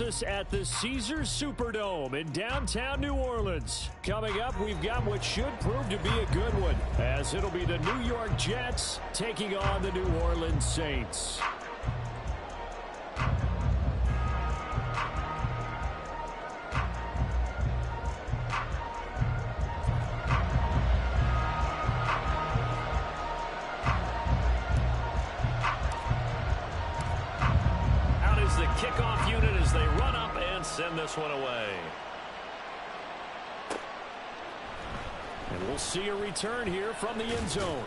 Us at the Caesars Superdome in downtown New Orleans. Coming up, we've got what should prove to be a good one, as it'll be the New York Jets taking on the New Orleans Saints. The kickoff unit as they run up and send this one away. And we'll see a return here from the end zone.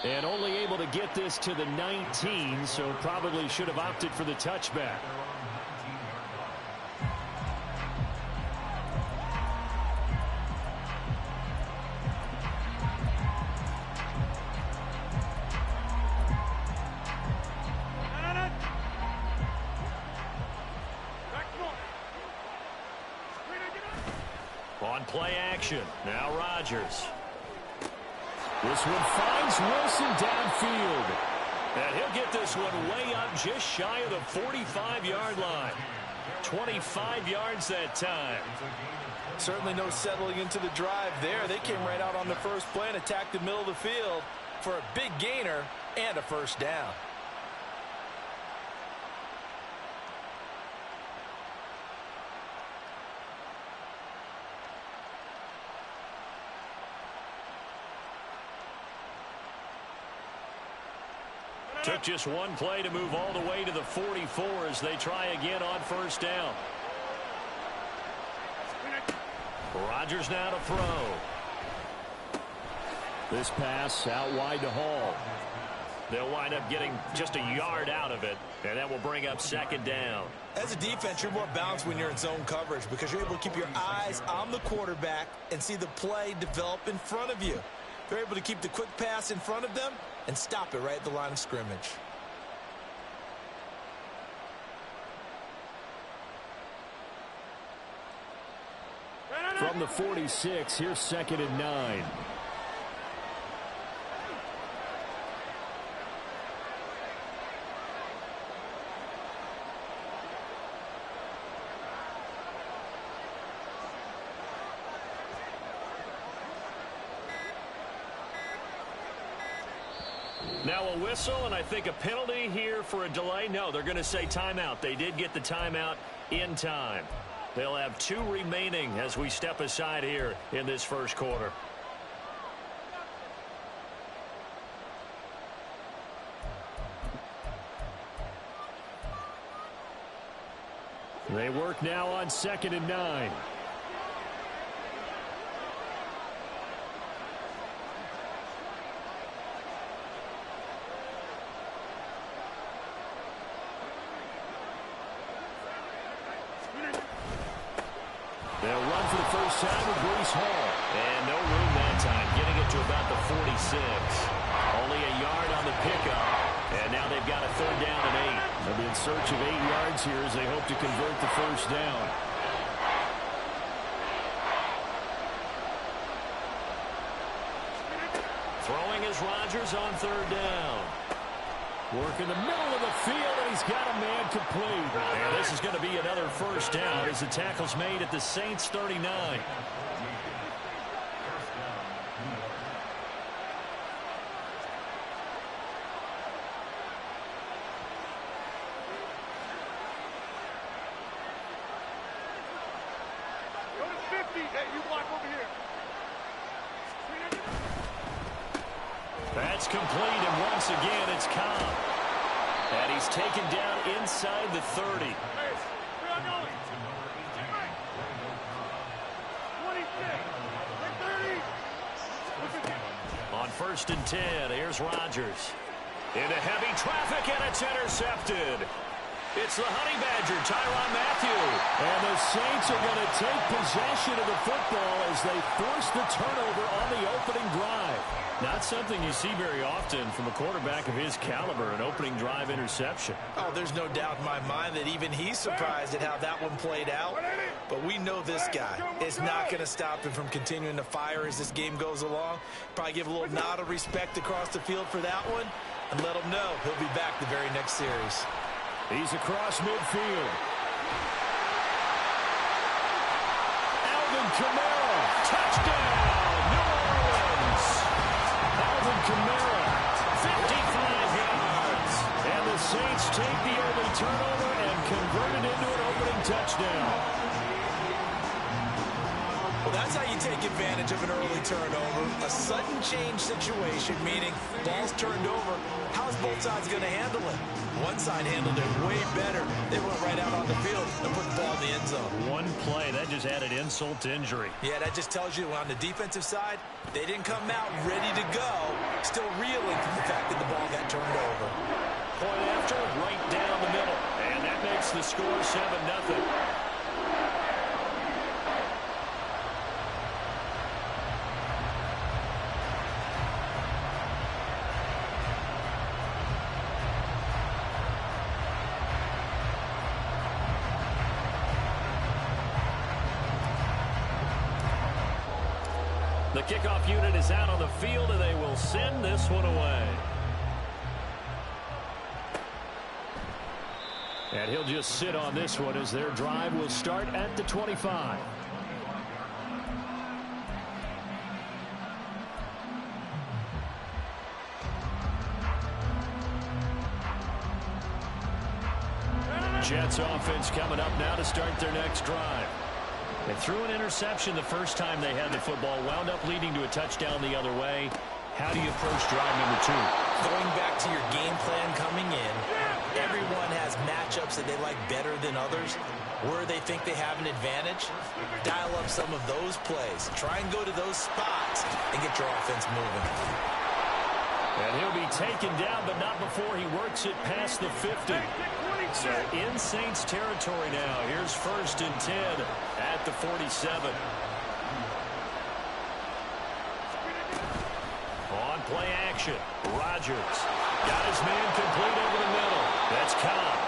And only able to get this to the 19, so probably should have opted for the touchback. On play action, now Rodgers. This one finds Wilson downfield. And he'll get this one way up just shy of the 45-yard line. 25 yards that time. Certainly no settling into the drive there. They came right out on the first play and attacked the middle of the field for a big gainer and a first down. Took just one play to move all the way to the 44 as they try again on first down. Rodgers now to throw. This pass out wide to Hall. They'll wind up getting just a yard out of it, and that will bring up second down. As a defense, you're more balanced when you're in zone coverage because you're able to keep your eyes on the quarterback and see the play develop in front of you. They're able to keep the quick pass in front of them and stop it right at the line of scrimmage. From the 46, here's 2nd and 9. Now a whistle, and I think a penalty here for a delay. No, they're going to say timeout. They did get the timeout in time. They'll have 2 remaining as we step aside here in this first quarter. They work now on 2nd and 9. They'll run for the first time with Breece Hall. And no room that time, getting it to about the 46. Only a yard on the pickup. And now they've got a 3rd down and 8. They'll be in search of 8 yards here as they hope to convert the first down. Throwing is Rodgers on 3rd down. Work in the middle of the field, and he's got a man complete. And this is going to be another first down as the tackle's made at the Saints 39. Go to 50. Hey, you block over here. That's complete, and once again, it's Cobb. And he's taken down inside the 30. Hey, where are you going? 26. 30. On 1st and 10, here's Rodgers. Into heavy traffic, and it's intercepted. It's the Honey Badger, Tyrann Mathieu. And the Saints are going to take possession of the football as they force the turnover on the opening drive. Not something you see very often from a quarterback of his caliber, an opening drive interception. Oh, there's no doubt in my mind that even he's surprised at how that one played out. But we know this guy is not going to stop him from continuing to fire as this game goes along. Probably give a little nod of respect across the field for that one and let him know he'll be back the very next series. He's across midfield. Kamara, touchdown, New Orleans. Alvin Kamara, 55 yards. And the Saints take the early turnover and convert it into an opening touchdown. Well, that's how you take advantage of an early turnover. A sudden change situation, meaning ball's turned over. How's both sides going to handle it? One side handled it way better. They went right out on the field and put the ball in the end zone. One play, that just added insult to injury. Yeah, that just tells you on the defensive side, they didn't come out ready to go, still reeling from the fact that the ball got turned over. Point after, right down the middle. And that makes the score 7-0. The kickoff unit is out on the field, and they will send this one away. And he'll just sit on this one as their drive will start at the 25. Jets offense coming up now to start their next drive. They threw an interception the first time they had the football, wound up leading to a touchdown the other way. How do you approach drive number 2? Going back to your game plan coming in, everyone has matchups that they like better than others. Where they think they have an advantage, dial up some of those plays. Try and go to those spots and get your offense moving. And he'll be taken down, but not before he works it past the 50. So in Saints territory now. Here's 1st and 10 at the 47. On play action, Rodgers got his man complete over the middle. That's Cobb.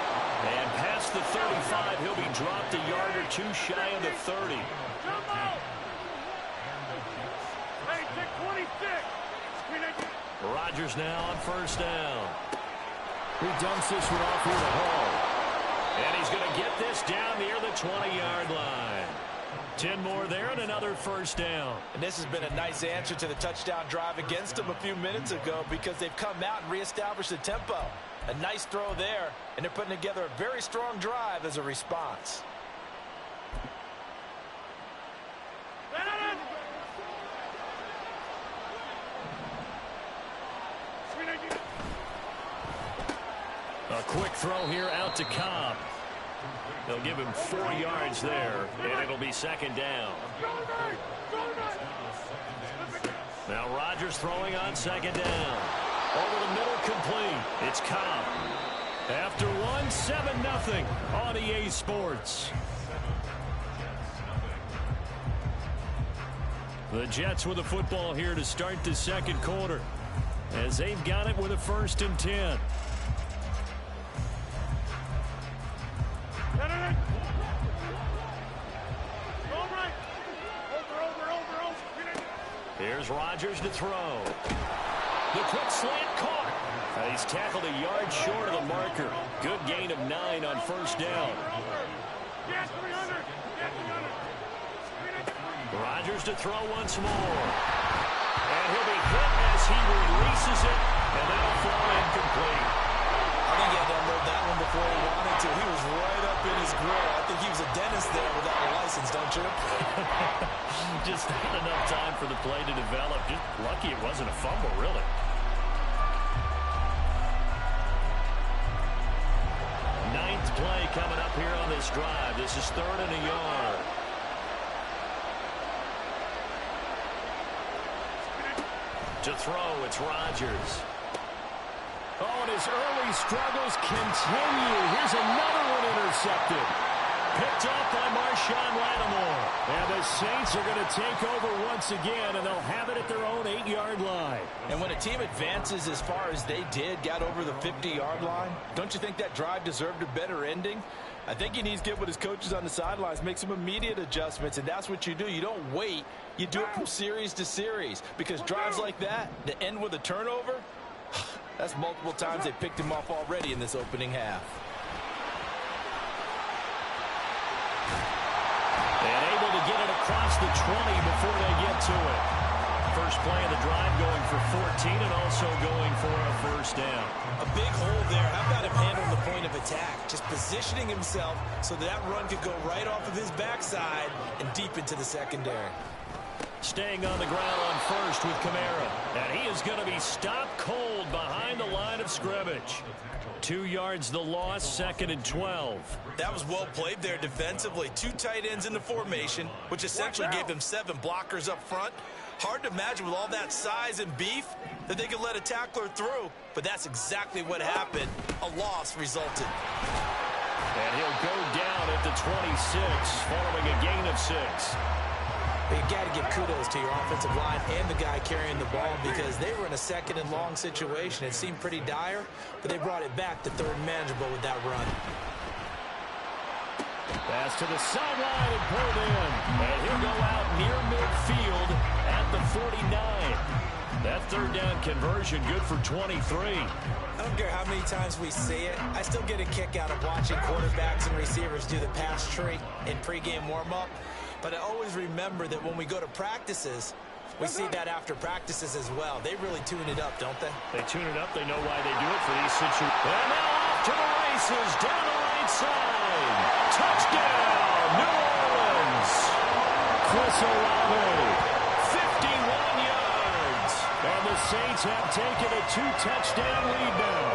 And past the 35, he'll be dropped a yard or two shy of the 30. Hey, take 26. Rodgers now on 1st down. He dumps this one off here to Hall. And he's going to get this down near the 20-yard line. 10 more there and another 1st down. And this has been a nice answer to the touchdown drive against them a few minutes ago because they've come out and reestablished the tempo. A nice throw there, and they're putting together a very strong drive as a response. A quick throw here out to Cobb. They'll give him 4 yards there, and it'll be 2nd down. Now Rodgers throwing on 2nd down. Over the middle, complete. It's Cobb. After one, 7-0 on EA Sports. The Jets with the football here to start the 2nd quarter, as they've got it with a 1st and 10. Here's Rodgers to throw. The quick slant caught. He's tackled a yard short of the marker. Good gain of 9 on 1st down. Rodgers to throw once more. And he'll be hit as he releases it, and that'll fall incomplete. I think he had to unload that one before he wanted to. He was right up in his grill. I think he was a dentist there without a license, don't you? Just not enough time for the play to develop. Just lucky it wasn't a fumble, really. Ninth play coming up here on this drive. This is 3rd and a yard. To throw, it's Rodgers. Oh, and his early struggles continue. Here's another one intercepted. Picked off by Marshawn Lattimore. And the Saints are going to take over once again, and they'll have it at their own 8-yard line. And when a team advances as far as they did, got over the 50-yard line, don't you think that drive deserved a better ending? I think he needs to get with his coaches on the sidelines, make some immediate adjustments, and that's what you do. You don't wait. You do it from series to series, because drives like that, that end with a turnover, that's multiple times they picked him off already in this opening half. And able to get it across the 20 before they get to it. First play of the drive going for 14 and also going for a first down. A big hole there. How about him handling the point of attack? Just positioning himself so that run could go right off of his backside and deep into the secondary. Staying on the ground on first with Kamara. And he is going to be stopped cold behind the line of scrimmage. 2 yards the loss, 2nd and 12. That was well played there defensively. 2 tight ends in the formation, which essentially gave them 7 blockers up front. Hard to imagine with all that size and beef that they could let a tackler through. But that's exactly what happened. A loss resulted. And he'll go down at the 26 following a gain of 6. You got to give kudos to your offensive line and the guy carrying the ball because they were in a 2nd and long situation. It seemed pretty dire, but they brought it back to 3rd and manageable with that run. Pass to the sideline and pulled in. And he'll go out near midfield at the 49. That 3rd down conversion good for 23. I don't care how many times we see it. I still get a kick out of watching quarterbacks and receivers do the pass tree in pregame warm-up. But I always remember that when we go to practices, we see that after practices as well. They really tune it up, don't they? They tune it up. They know why they do it for these situations. And now off to the races down the right side. Touchdown, New Orleans. Chris Olave, 51 yards. And the Saints have taken a 2-touchdown lead now.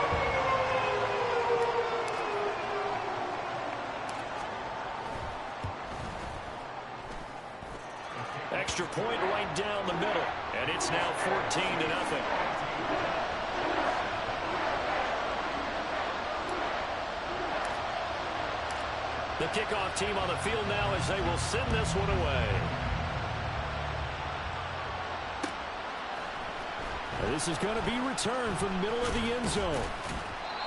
Extra point right down the middle, and it's now 14-0. The kickoff team on the field now as they will send this one away. This is going to be returned from the middle of the end zone.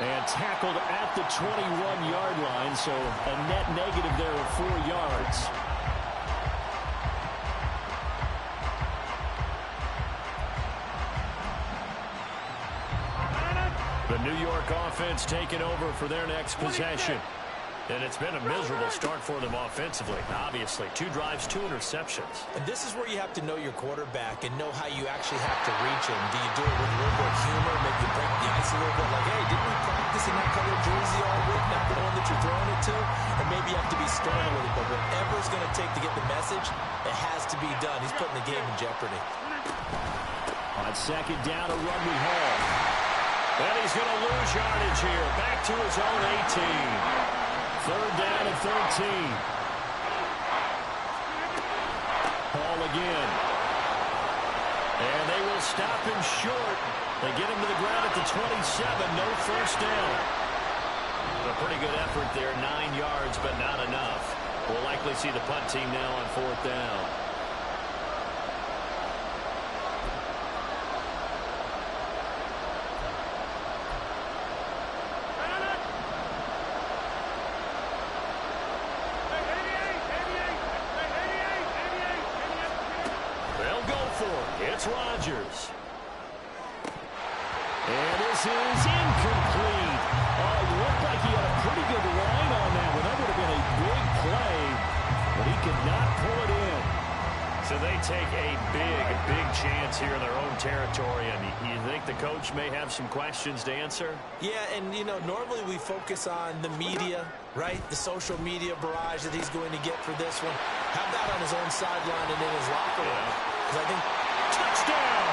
And tackled at the 21-yard line, so a net negative there of 4 yards. The New York offense taking over for their next possession. And it's been a miserable start for them offensively, obviously. 2 drives, 2 interceptions. And this is where you have to know your quarterback and know how you actually have to reach him. Do you do it with a little bit of humor, maybe break the ice a little bit, like, hey, didn't we practice in that color jersey all week, not the one that you're throwing it to? Or maybe you have to be stern with it, but whatever it's going to take to get the message, it has to be done. He's putting the game in jeopardy. On 2nd down, a run we have. And he's going to lose yardage here. Back to his own 18. 3rd down and 13. Ball again. And they will stop him short. They get him to the ground at the 27. No first down. A pretty good effort there. 9 yards, but not enough. We'll likely see the punt team now on 4th down. It's Rodgers. And this is incomplete. Oh, it looked like he had a pretty good line on that one. That would have been a big play, but he could not pull it in. So they take a big chance here in their own territory. And you think the coach may have some questions to answer? Yeah, and, you know, normally we focus on the media, right? The social media barrage that he's going to get for this one. How about on his own sideline and in his locker room? Because I think touchdown!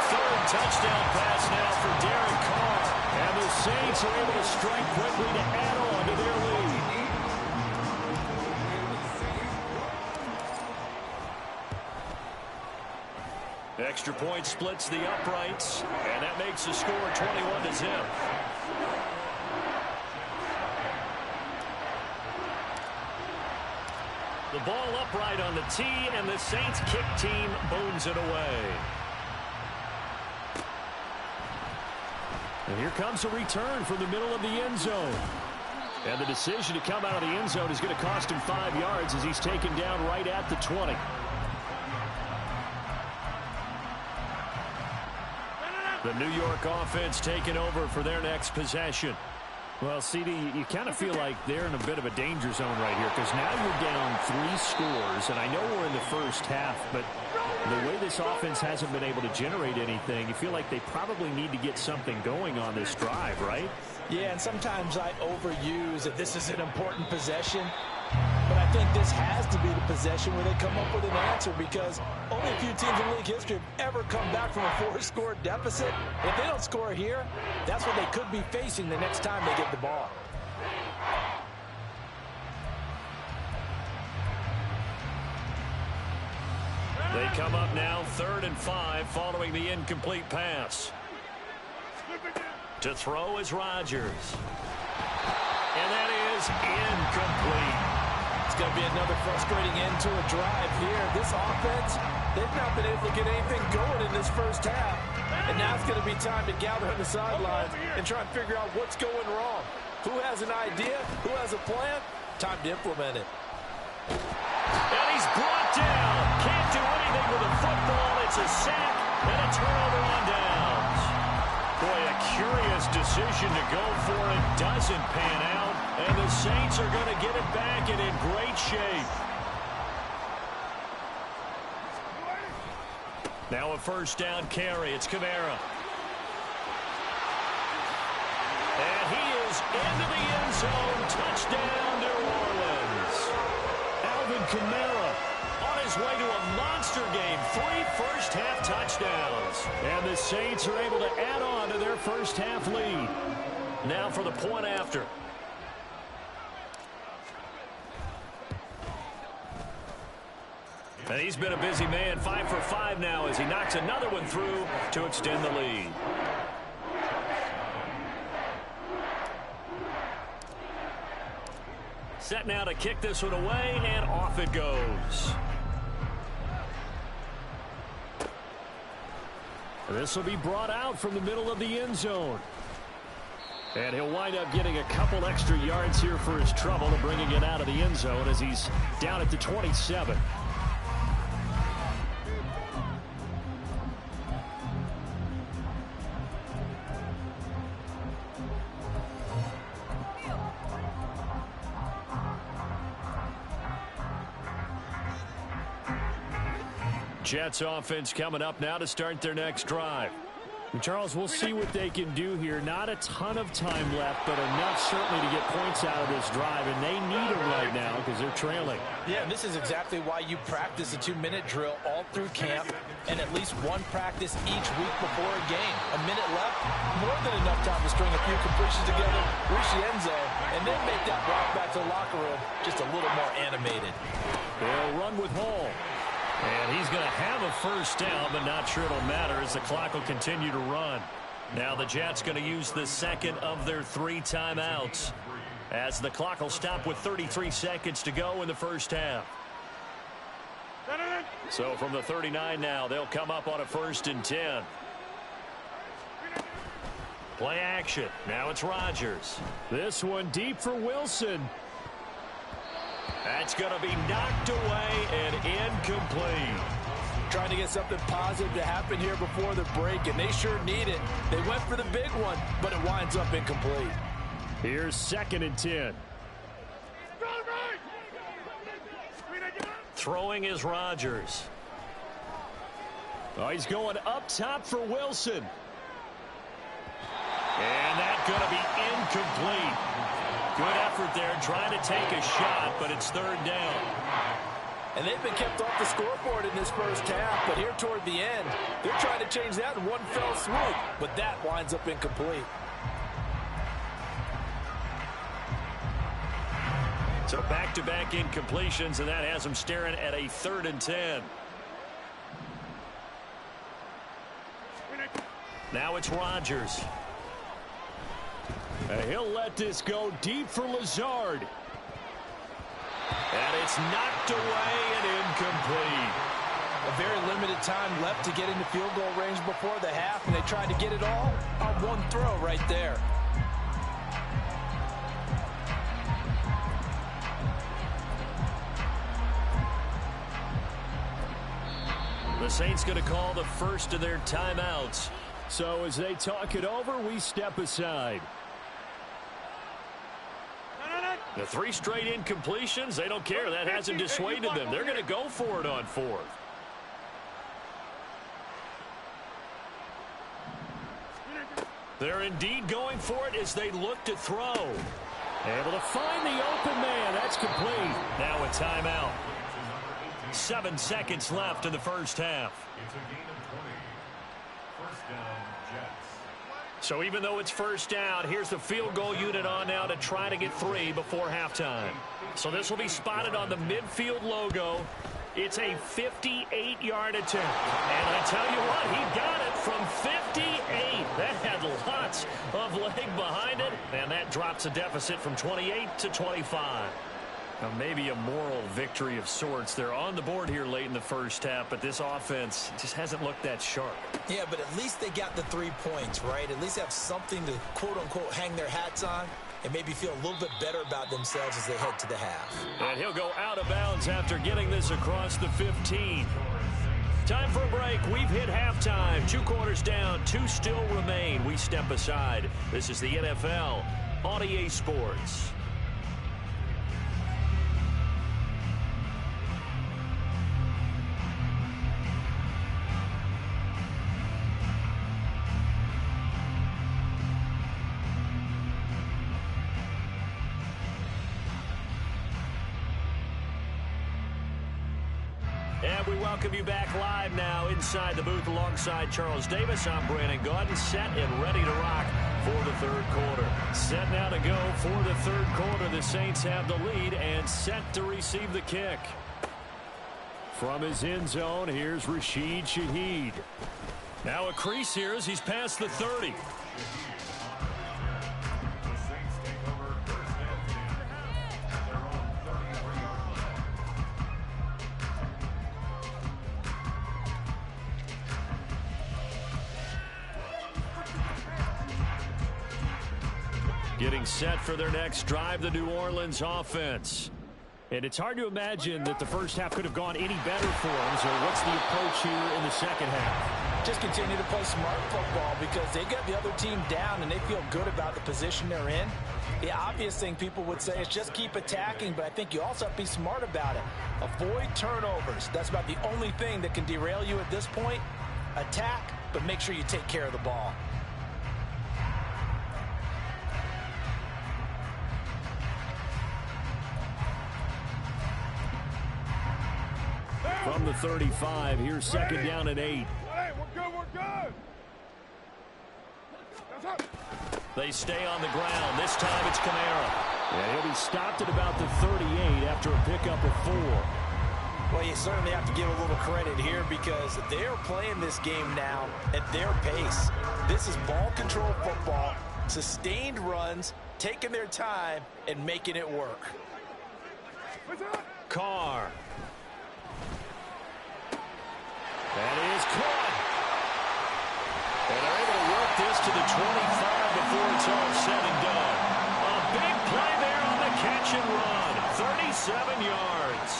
3rd touchdown pass now for Derek Carr. And the Saints are able to strike quickly to add on to their lead. Extra point splits the uprights, and that makes the score 21-0. The ball upright on the tee, and the Saints kick team bones it away. And here comes a return from the middle of the end zone. And the decision to come out of the end zone is going to cost him 5 yards as he's taken down right at the 20. The New York offense taking over for their next possession. Well, CD, you kind of feel like they're in a bit of a danger zone right here because now you're down 3 scores, and I know we're in the first half, but the way this offense hasn't been able to generate anything, you feel like they probably need to get something going on this drive, right? Yeah, and sometimes I overuse that this is an important possession, but I think this has to be the possession where they come up with an answer because only a few teams in league history have ever come back from a 4-score deficit. If they don't score here, that's what they could be facing the next time they get the ball. They come up now 3rd and 5 following the incomplete pass. To throw is Rodgers. And that is incomplete. It's going to be another frustrating end to a drive here. This offense, they've not been able to get anything going in this first half. And now it's going to be time to gather on the sidelines and try and figure out what's going wrong. Who has an idea? Who has a plan? Time to implement it. And he's brought down. Can't do anything with a football. It's a sack and a turnover on downs. Boy, a curious decision to go for it. Doesn't pan out. And the Saints are going to get it back and in great shape. Now a first down carry. It's Kamara. And he is into the end zone. Touchdown, New Orleans. Alvin Kamara on his way to a monster game. 3 first-half touchdowns. And the Saints are able to add on to their first-half lead. Now for the point after. And he's been a busy man, 5 for 5 now as he knocks another one through to extend the lead. Set now to kick this one away, and off it goes. This will be brought out from the middle of the end zone. And he'll wind up getting a couple extra yards here for his trouble and bringing it out of the end zone as he's down at the 27. Jets offense coming up now to start their next drive. And Charles, we'll see what they can do here. Not a ton of time left, but enough certainly to get points out of this drive, and they need them right now because they're trailing. Yeah, and this is exactly why you practice a 2-minute drill all through camp and at least one practice each week before a game. A minute left, more than enough time to string a few completions together, reach the end zone, and then make that route back to the locker room just a little more animated. They'll run with Hall. And he's going to have a first down, but not sure it'll matter as the clock will continue to run. Now the Jets going to use the second of their 3 timeouts as the clock will stop with 33 seconds to go in the first half. So from the 39 now, they'll come up on a 1st and 10. Play action. Now it's Rodgers. This one deep for Wilson. That's going to be knocked away and incomplete. Trying to get something positive to happen here before the break, and they sure need it. They went for the big one, but it winds up incomplete. Here's 2nd and 10. Throwing is Rodgers. Oh, he's going up top for Wilson. And that's going to be incomplete. Good effort there, trying to take a shot, but it's 3rd down. And they've been kept off the scoreboard in this first half, but here toward the end, they're trying to change that in one fell swoop, but that winds up incomplete. So back-to-back incompletions, and that has them staring at a 3rd and 10. Now it's Rodgers. He'll let this go deep for Lazard. And it's knocked away and incomplete. A very limited time left to get into field goal range before the half, and they tried to get it all on one throw right there. The Saints going to call the first of their timeouts. So as they talk it over, we step aside. The 3 straight incompletions, they don't care. That hasn't dissuaded them. They're going to go for it on 4th. They're indeed going for it as they look to throw. Able to find the open man. That's complete. Now a timeout. 7 seconds left in the first half. It's a gain of 20. First down, Jets. So even though it's first down, here's the field goal unit on now to try to get 3 before halftime. So this will be spotted on the midfield logo. It's a 58-yard attempt. And I tell you what, he got it from 58. That had lots of leg behind it. And that drops a deficit from 28 to 25. Now maybe a moral victory of sorts. They're on the board here late in the first half, but this offense just hasn't looked that sharp. Yeah, but at least they got the 3 points, right? At least they have something to, quote-unquote, hang their hats on and maybe feel a little bit better about themselves as they head to the half. And he'll go out of bounds after getting this across the 15. Time for a break. We've hit halftime. 2 quarters down, 2 still remain. We step aside. This is the NFL on EA Sports. And we welcome you back live now inside the booth alongside Charles Davis. I'm Brandon Gaudin, set and ready to rock for the third quarter. Set now to go for the third quarter. The Saints have the lead and set to receive the kick. From his end zone, here's Rashid Shaheed. Now a crease here as he's past the 30. Getting set for their next drive, the New Orleans offense. And it's hard to imagine that the first half could have gone any better for them. So what's the approach here in the second half? Just continue to play smart football because they got the other team down and they feel good about the position they're in. The obvious thing people would say is just keep attacking, but I think you also have to be smart about it. Avoid turnovers. That's about the only thing that can derail you at this point. Attack, but make sure you take care of the ball. From the 35, here's second down and 8. Hey, we're good, we're good. That's up. They stay on the ground. This time it's Kamara. And he'll be stopped at about the 38 after a pickup of 4. Well, you certainly have to give a little credit here because they're playing this game now at their pace. This is ball control football, sustained runs, taking their time, and making it work. Carr. That is caught. And they're able to work this to the 25 before it's all said and done. A big play there on the catch and run. 37 yards.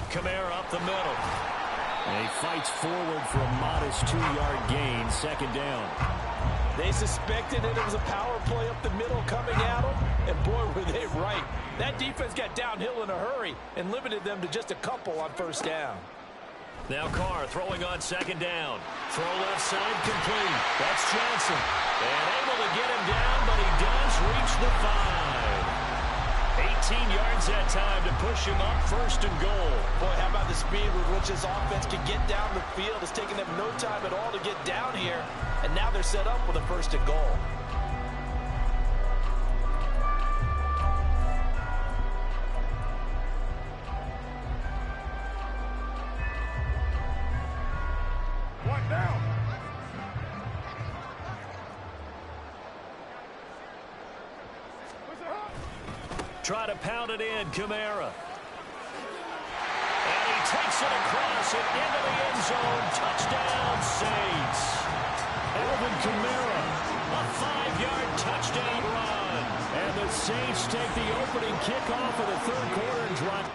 Kamara up the middle. And he fights forward for a modest 2-yard gain, second down. They suspected that it was a power play up the middle coming at them, and boy, were they right. That defense got downhill in a hurry and limited them to just a couple on first down. Now Carr throwing on second down. Throw left side complete. That's Johnson. And able to get him down, but he does reach the 5. 18 yards that time to push him up first and goal. Boy, how about the speed with which this offense can get down the field? It's taking them no time at all to get down here, and now they're set up with a first and goal. What now? Try to pound it in, Kamara. And he takes it across and into the end zone. Touchdown, Saints. Alvin Kamara, a 5-yard touchdown run. And the Saints take the opening kickoff of the third quarter and drive.